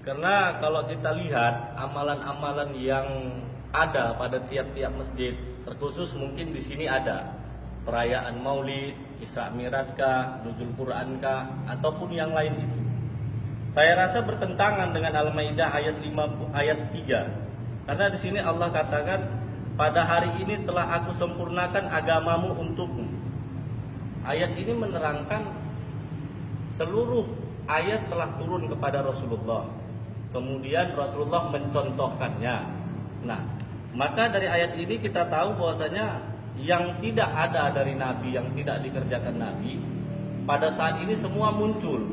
Karena kalau kita lihat amalan-amalan yang ada pada tiap-tiap masjid, terkhusus mungkin di sini ada perayaan Maulid, Isra Mi'raj kah, Nuzul Quran kah, ataupun yang lain itu. Saya rasa bertentangan dengan Al-Maidah ayat 3. Karena di sini Allah katakan, pada hari ini telah aku sempurnakan agamamu untukmu. Ayat ini menerangkan seluruh ayat telah turun kepada Rasulullah. Kemudian Rasulullah mencontohkannya. Nah, maka dari ayat ini kita tahu bahwasanya yang tidak ada dari Nabi, yang tidak dikerjakan Nabi, pada saat ini semua muncul.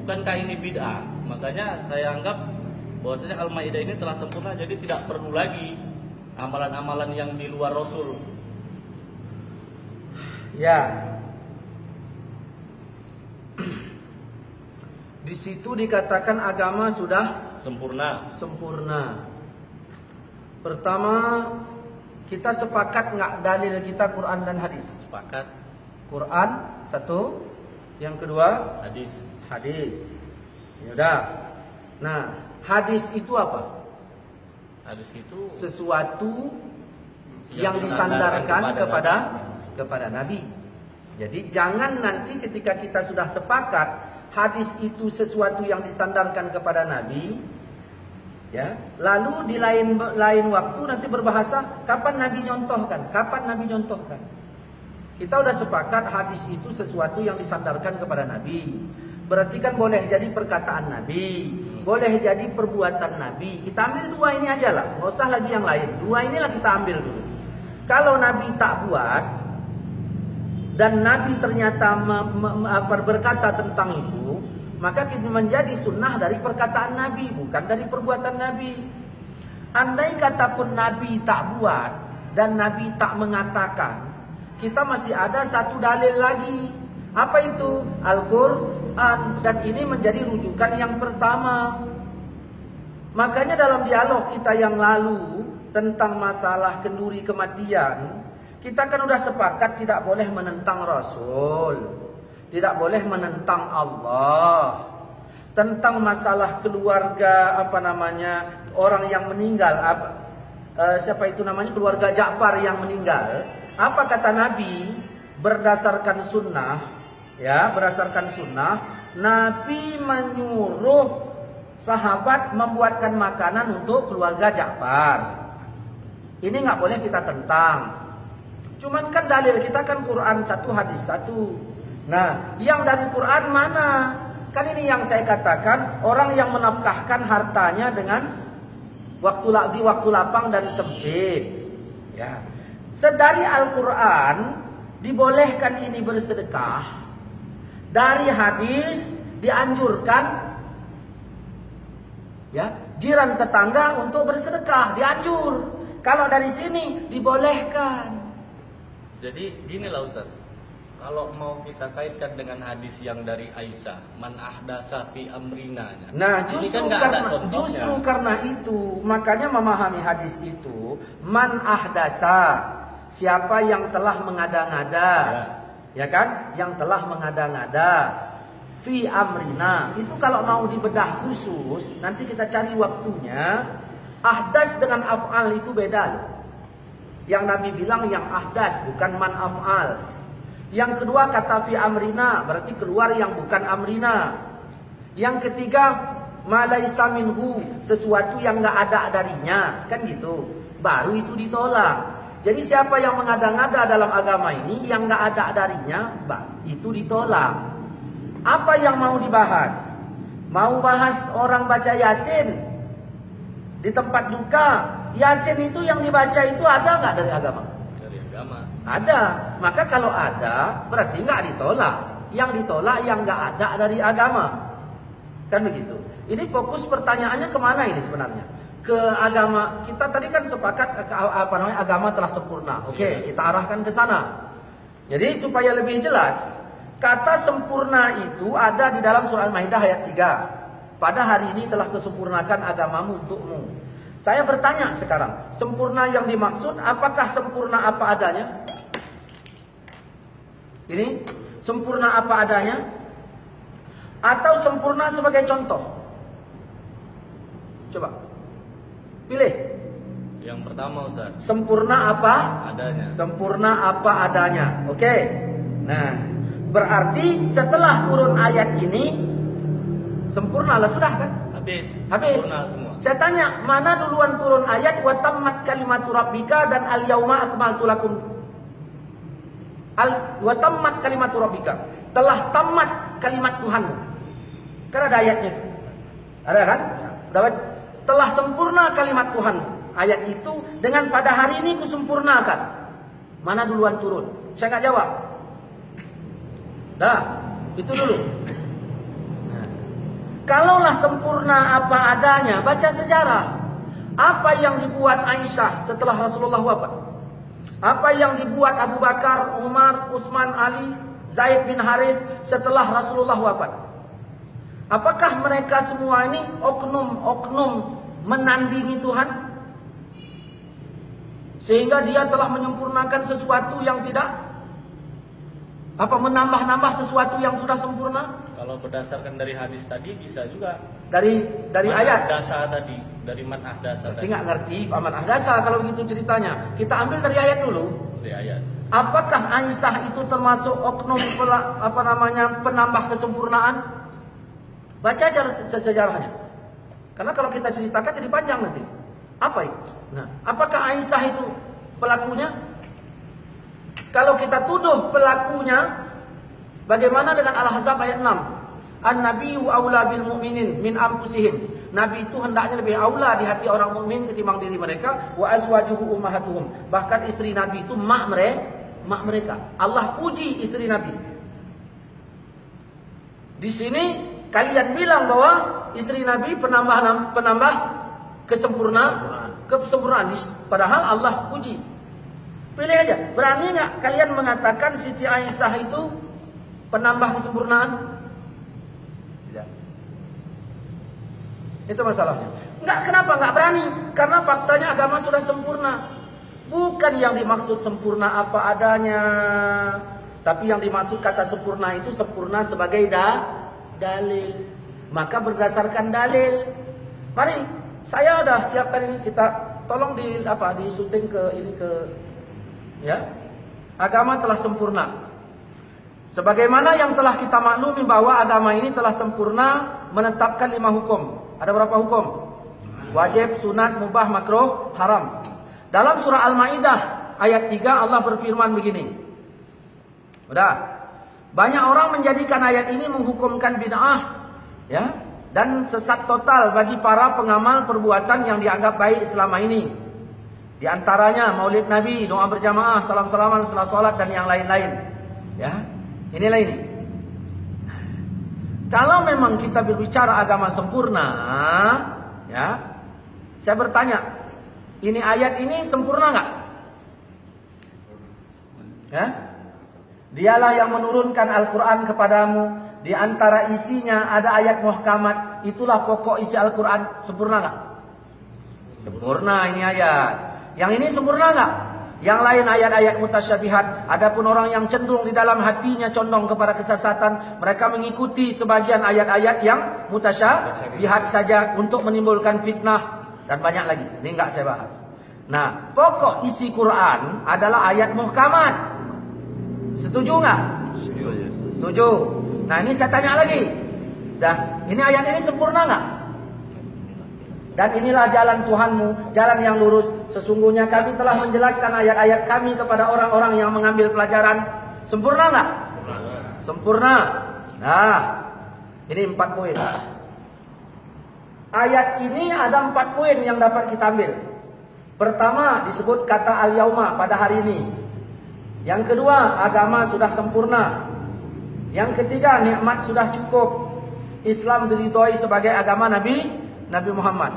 Bukankah ini bid'ah? Makanya saya anggap bahwasanya Al-Maidah ini telah sempurna, jadi tidak perlu lagi amalan-amalan yang di luar Rasul. Ya. Di situ dikatakan agama sudah sempurna. Pertama, kita sepakat nggak dalil kita Quran dan hadis? Sepakat. Quran satu, yang kedua hadis. Ya udah. Nah, hadis itu apa? Hadis itu sesuatu yang disandarkan kepada Nabi. Jadi jangan nanti ketika kita sudah sepakat hadis itu sesuatu yang disandarkan kepada Nabi, ya, lalu di lain waktu nanti berbahasa kapan Nabi nyontohkan. Kita udah sepakat hadis itu sesuatu yang disandarkan kepada Nabi. Berarti kan boleh jadi perkataan Nabi, boleh jadi perbuatan Nabi. Kita ambil dua ini aja lah, nggak usah lagi yang lain. Dua inilah kita ambil dulu. Kalau Nabi tak buat dan Nabi ternyata berkata tentang itu, maka kita menjadi sunnah dari perkataan Nabi, bukan dari perbuatan Nabi. Andai kata pun Nabi tak buat dan Nabi tak mengatakan, kita masih ada satu dalil lagi. Apa itu? Al-Quran. Dan ini menjadi rujukan yang pertama. Makanya dalam dialog kita yang lalu tentang masalah kenduri kematian, kita kan udah sepakat tidak boleh menentang Rasul, tidak boleh menentang Allah. Tentang masalah keluarga orang yang meninggal, siapa itu namanya, keluarga Ja'far yang meninggal. Apa kata Nabi? Berdasarkan sunnah, Nabi menyuruh sahabat membuatkan makanan untuk keluarga Ja'far. Ini nggak boleh kita tentang. Cuman kan dalil kita kan Quran satu, hadis satu. Nah, yang dari Quran mana? Kan ini yang saya katakan, orang yang menafkahkan hartanya dengan di waktu lapang dan sempit. Ya. Sedari Al-Quran dibolehkan ini bersedekah. Dari hadis dianjurkan, ya, jiran tetangga untuk bersedekah, dianjur. Kalau dari sini dibolehkan. Jadi gini lah Ustaz, kalau mau kita kaitkan dengan hadis yang dari Aisyah, man ahdasa fi amrina. Nah, justru karena itu, makanya memahami hadis itu, man ahdasa, siapa yang telah mengada-ngada, ya kan? Yang telah mengada-ngada fi amrina. Itu kalau mau dibedah khusus, nanti kita cari waktunya. Ahdas dengan af'al itu beda loh. Yang Nabi bilang yang ahdas, bukan man af'al. Yang kedua kata fi amrina, berarti keluar yang bukan amrina. Yang ketiga ma laisa minhu, sesuatu yang enggak ada darinya, kan gitu. Baru itu ditolak. Jadi siapa yang mengada-ngada dalam agama ini yang enggak ada darinya, itu ditolak. Apa yang mau dibahas? Mau bahas orang baca Yasin di tempat duka? Yasin itu yang dibaca itu ada nggak dari agama? Dari agama. Ada. Maka kalau ada, berarti nggak ditolak. Yang ditolak yang nggak ada dari agama. Kan begitu. Ini fokus pertanyaannya kemana ini sebenarnya? Ke agama. Kita tadi kan sepakat agama telah sempurna. Oke, kita arahkan ke sana. Jadi supaya lebih jelas, kata sempurna itu ada di dalam surah Al-Maidah ayat 3. Pada hari ini telah kesempurnakan agamamu untukmu. Saya bertanya sekarang, sempurna yang dimaksud apakah sempurna apa adanya? Ini sempurna apa adanya? Atau sempurna sebagai contoh? Coba. Pilih. Yang pertama Ustaz, Sempurna apa? adanya. Sempurna apa adanya. Oke. Nah, berarti setelah turun ayat ini sempurnalah sudah kan? Habis. Habis. Sempurna semua. Saya tanya, mana duluan turun ayat wa tammat kalimatu rabbika dan al yauma akmaltu lakum. Wa tammat kalimatu rabbika. Telah tamat kalimat Tuhanmu. Kan ada ayatnya. Ada kan? Dapat. Telah sempurna kalimat Tuhan. Ayat itu dengan pada hari ini kusempurnakan. Mana duluan turun? Saya nggak jawab. Dah, itu dulu. Nah, kalaulah sempurna apa adanya, baca sejarah. Apa yang dibuat Aisyah setelah Rasulullah wafat? Apa yang dibuat Abu Bakar, Umar, Utsman, Ali, Zaid bin Haris setelah Rasulullah wafat? Apakah mereka semua ini oknum-oknum menandingi Tuhan? Sehingga dia telah menyempurnakan sesuatu yang tidak menambah-nambah sesuatu yang sudah sempurna? Kalau berdasarkan dari hadis tadi bisa juga. Dari ayat. Dasa tadi, dari man'ah dasa Berarti tadi. nggak ngerti paman ahdasa kalau begitu ceritanya. Kita ambil dari ayat dulu. Dari ayat. Apakah Aisyah itu termasuk oknum penambah kesempurnaan? Baca aja sejarahnya. Karena kalau kita ceritakan jadi panjang nanti. Apa itu? Nah, apakah Aisyah itu pelakunya? Kalau kita tuduh pelakunya, bagaimana dengan Al-Ahzab ayat 6? An-nabiyyu aula bil mu'minin min anfusihim. Nabi itu hendaknya lebih aula di hati orang mukmin ketimbang diri mereka. Wa azwajuhu ummahatuhum. Bahkan istri Nabi itu mak mereka. Allah puji istri Nabi. Di sini kalian bilang bahwa istri Nabi penambah kesempurnaan. Padahal Allah puji. Pilih aja. Berani nggak kalian mengatakan Siti Aisyah itu penambah kesempurnaan? Tidak. Itu masalahnya. Kenapa nggak berani? Karena faktanya agama sudah sempurna. Bukan yang dimaksud sempurna apa adanya, tapi yang dimaksud kata sempurna itu sempurna sebagai dalil. Maka berdasarkan dalil. Mari, saya udah siapkan ini, kita tolong di syuting ya. Agama telah sempurna. Sebagaimana yang telah kita maklumi bahwa agama ini telah sempurna menetapkan 5 hukum. Ada berapa hukum? Wajib, sunat, mubah, makruh, haram. Dalam surah Al-Maidah ayat 3 Allah berfirman begini. Udah. Banyak orang menjadikan ayat ini menghukumkan bid'ah, ya, dan sesat total bagi para pengamal perbuatan yang dianggap baik selama ini. Di antaranya maulid Nabi, doa berjamaah, salam-salaman setelah sholat dan yang lain-lain. Ya, inilah ini. Kalau memang kita berbicara agama sempurna, ya, saya bertanya, ini ayat ini sempurna nggak? Ya, dialah yang menurunkan Al-Quran kepadamu. Di antara isinya ada ayat muhkamat. Itulah pokok isi Al-Quran. Sempurna nggak? Sempurna ini ayat. Yang ini sempurna nggak? Yang lain ayat-ayat mutasyabihat. Adapun orang yang cenderung di dalam hatinya condong kepada kesesatan, mereka mengikuti sebagian ayat-ayat yang mutasyabihat saja untuk menimbulkan fitnah dan banyak lagi. Ini nggak saya bahas. Nah, pokok isi Quran adalah ayat muhkamat. Setuju nggak? Setuju. Nah, ini saya tanya lagi. Dah, ini ayat ini sempurna nggak? Dan inilah jalan Tuhanmu, jalan yang lurus. Sesungguhnya kami telah menjelaskan ayat-ayat kami kepada orang-orang yang mengambil pelajaran. Sempurna nggak? Sempurna. Nah, ini 4 poin. Ayat ini ada 4 poin yang dapat kita ambil. Pertama, disebut kata al-yauma pada hari ini. Yang kedua, agama sudah sempurna. Yang ketiga, nikmat sudah cukup. Islam diridhoi sebagai agama Nabi Muhammad.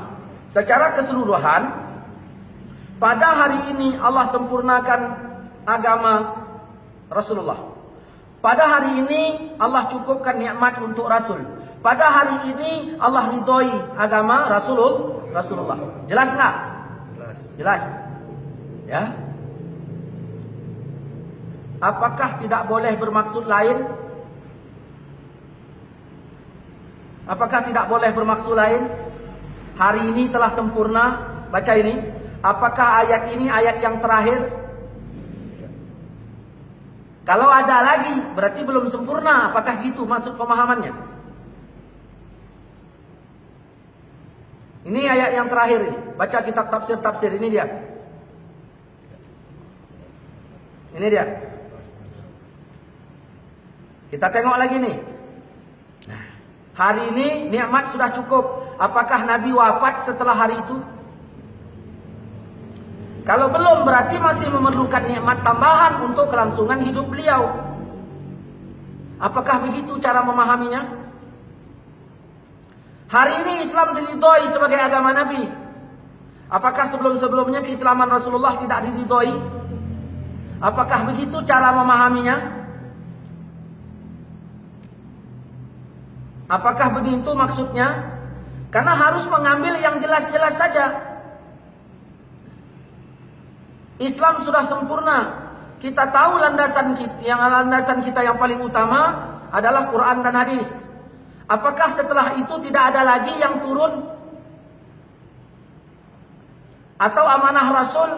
Secara keseluruhan, pada hari ini Allah sempurnakan agama Rasulullah. Pada hari ini Allah cukupkan nikmat untuk Rasul. Pada hari ini Allah ridhoi agama Rasulullah. Jelas nggak? Jelas. Ya. Apakah tidak boleh bermaksud lain? Apakah tidak boleh bermaksud lain? hari ini telah sempurna. Baca ini. Apakah ayat ini ayat yang terakhir? Kalau ada lagi, berarti belum sempurna. Apakah gitu maksud pemahamannya? Ini ayat yang terakhir ini. Baca kitab tafsir-tafsir, ini dia. Ini dia. Kita tengok lagi nih. Nah, hari ini nikmat sudah cukup. Apakah Nabi wafat setelah hari itu? Kalau belum, berarti masih memerlukan nikmat tambahan untuk kelangsungan hidup beliau. Apakah begitu cara memahaminya? Hari ini Islam diridhoi sebagai agama Nabi. Apakah sebelum-sebelumnya keislaman Rasulullah tidak diridhoi? Apakah begitu cara memahaminya? Apakah begitu maksudnya? Karena harus mengambil yang jelas-jelas saja. Islam sudah sempurna. Kita tahu landasan kita yang paling utama adalah Quran dan hadis. Apakah setelah itu tidak ada lagi yang turun? Atau amanah Rasul?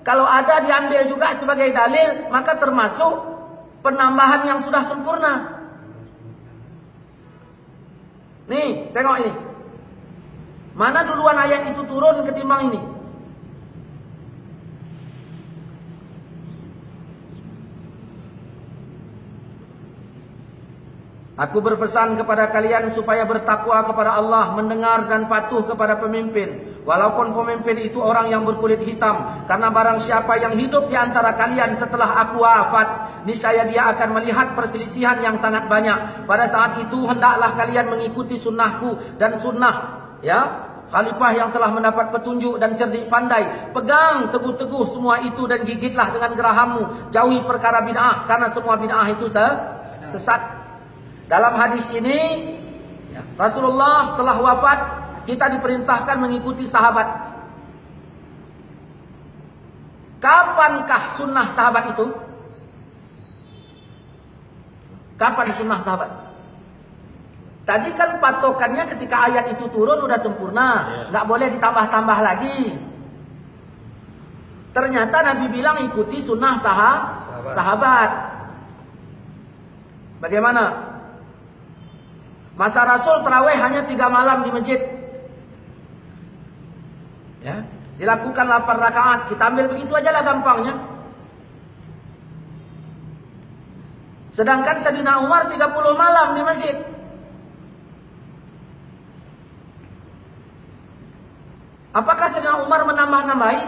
Kalau ada diambil juga sebagai dalil, maka termasuk penambahan yang sudah sempurna. Nih, tengok ini. Mana duluan ayat itu turun ketimbang ini? Aku berpesan kepada kalian supaya bertakwa kepada Allah, mendengar dan patuh kepada pemimpin, walaupun pemimpin itu orang yang berkulit hitam. Karena barang siapa yang hidup di antara kalian setelah aku wafat, niscaya dia akan melihat perselisihan yang sangat banyak. Pada saat itu hendaklah kalian mengikuti sunnahku dan sunnah khalifah yang telah mendapat petunjuk dan cerdik pandai. Pegang teguh-teguh semua itu dan gigitlah dengan gerahammu. Jauhi perkara bid'ah, karena semua bid'ah itu sesat. Dalam hadis ini Rasulullah telah wafat, kita diperintahkan mengikuti sahabat. Kapankah sunnah sahabat itu? Kapan sunnah sahabat? Tadi kan patokannya ketika ayat itu turun udah sempurna, nggak boleh ditambah-tambah lagi. Ternyata Nabi bilang ikuti sunnah sahabat. Bagaimana? Masa Rasul tarawih hanya 3 malam di masjid. Dilakukan 8 rakaat. Kita ambil begitu aja lah gampangnya. Sedangkan Sayyidina Umar 30 malam di masjid. Apakah Sayyidina Umar menambah-nambahi?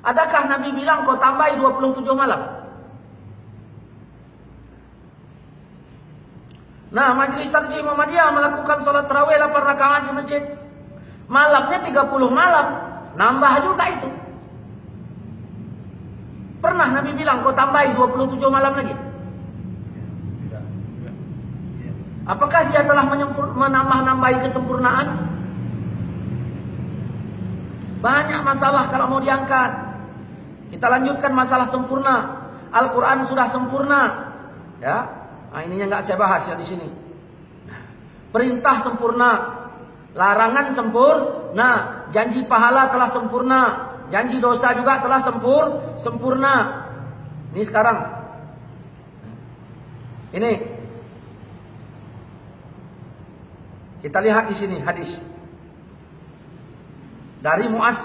Adakah Nabi bilang kau tambahi 27 malam? Nah, Majelis Tarjih Muhammadiyah melakukan salat tarawih 8 rakaat di masjid. Malamnya 30 malam, nambah juga itu. Pernah Nabi bilang kau tambahi 27 malam lagi? Apakah dia telah menambah-nambahi kesempurnaan? Banyak masalah kalau mau diangkat. Kita lanjutkan masalah sempurna. Al-Quran sudah sempurna. Nah, ininya nggak saya bahas ya di sini. Perintah sempurna, larangan sempurna, janji pahala telah sempurna, janji dosa juga telah sempurna. Ini sekarang. Ini kita lihat di sini hadis dari Mu'az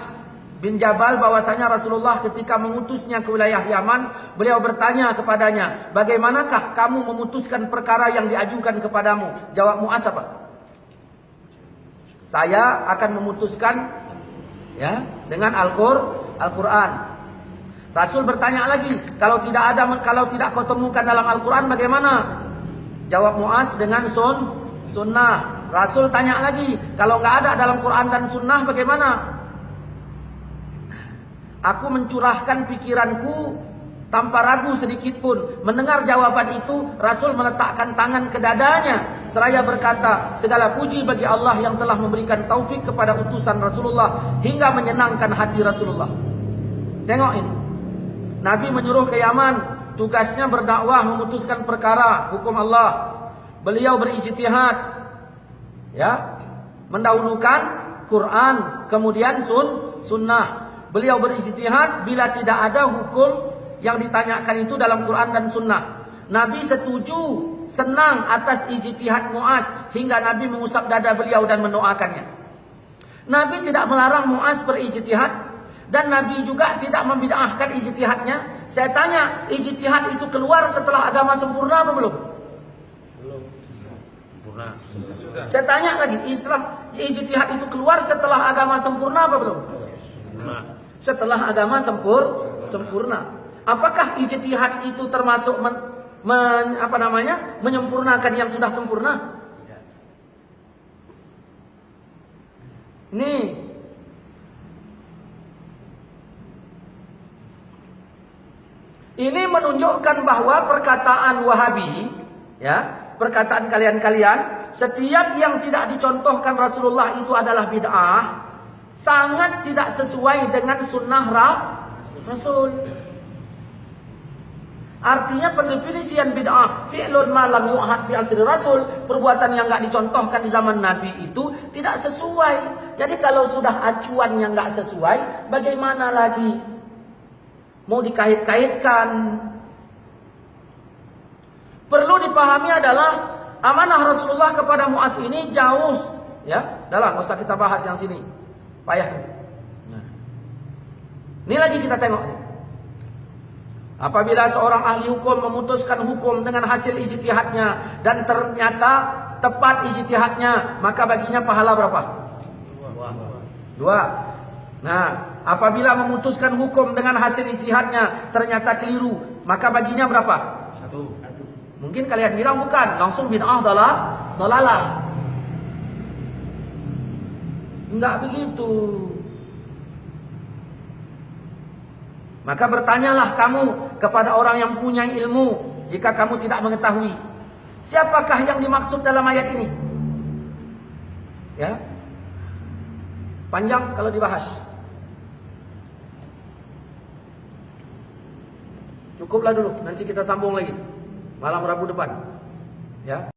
bin Jabal bahwasanya Rasulullah ketika mengutusnya ke wilayah Yaman, beliau bertanya kepadanya, bagaimanakah kamu memutuskan perkara yang diajukan kepadamu? Jawab Mu'az apa? Saya akan memutuskan dengan Al-Quran. Rasul bertanya lagi, kalau tidak kau temukan dalam Al-Quran bagaimana? Jawab Mu'az dengan sunnah. Rasul tanya lagi, kalau nggak ada dalam Quran dan sunnah bagaimana? Aku mencurahkan pikiranku tanpa ragu sedikit pun. Mendengar jawaban itu, Rasul meletakkan tangan ke dadanya seraya berkata, segala puji bagi Allah yang telah memberikan taufik kepada utusan Rasulullah hingga menyenangkan hati Rasulullah. Tengok ini. Nabi menyuruh ke Yaman, tugasnya berdakwah, memutuskan perkara hukum Allah. Beliau berijtihad, mendahulukan Quran, kemudian sunnah. Beliau berijtihad bila tidak ada hukum yang ditanyakan itu dalam Quran dan sunnah. Nabi setuju, senang atas ijtihad Muaz hingga Nabi mengusap dada beliau dan mendoakannya. Nabi tidak melarang Muaz berijtihad dan Nabi juga tidak membid'ahkan ijtihadnya. Saya tanya, ijtihad itu keluar setelah agama sempurna apa belum? Belum. Sempurna. Saya tanya lagi, Islam ijtihad itu keluar setelah agama sempurna apa belum? Sempurna. Setelah agama sempurna. Apakah ijtihad itu termasuk menyempurnakan yang sudah sempurna? Ini menunjukkan bahwa perkataan Wahabi, ya, perkataan kalian-kalian, setiap yang tidak dicontohkan Rasulullah itu adalah bid'ah, sangat tidak sesuai dengan sunnah Rasul. Artinya pendefinisian bid'ah, fi'lun ma lam yu'had fi asri Rasul, perbuatan yang enggak dicontohkan di zaman Nabi itu tidak sesuai. Jadi kalau sudah acuan yang enggak sesuai, bagaimana lagi mau dikait-kaitkan? Perlu dipahami adalah amanah Rasulullah kepada Muaz ini jauh, ya. Dahlah, enggak usah kita bahas yang sini. Payah. Ini lagi kita tengok. Apabila seorang ahli hukum memutuskan hukum dengan hasil ijtihadnya dan ternyata tepat ijtihadnya, maka baginya pahala berapa? 2. Nah, apabila memutuskan hukum dengan hasil ijtihadnya ternyata keliru, maka baginya berapa? 1. Mungkin kalian bilang bukan, langsung bid'ah dalalah. Enggak begitu. Maka bertanyalah kamu kepada orang yang punya ilmu jika kamu tidak mengetahui. Siapakah yang dimaksud dalam ayat ini? Ya. Panjang kalau dibahas. Cukuplah dulu, nanti kita sambung lagi malam Rabu depan. Ya.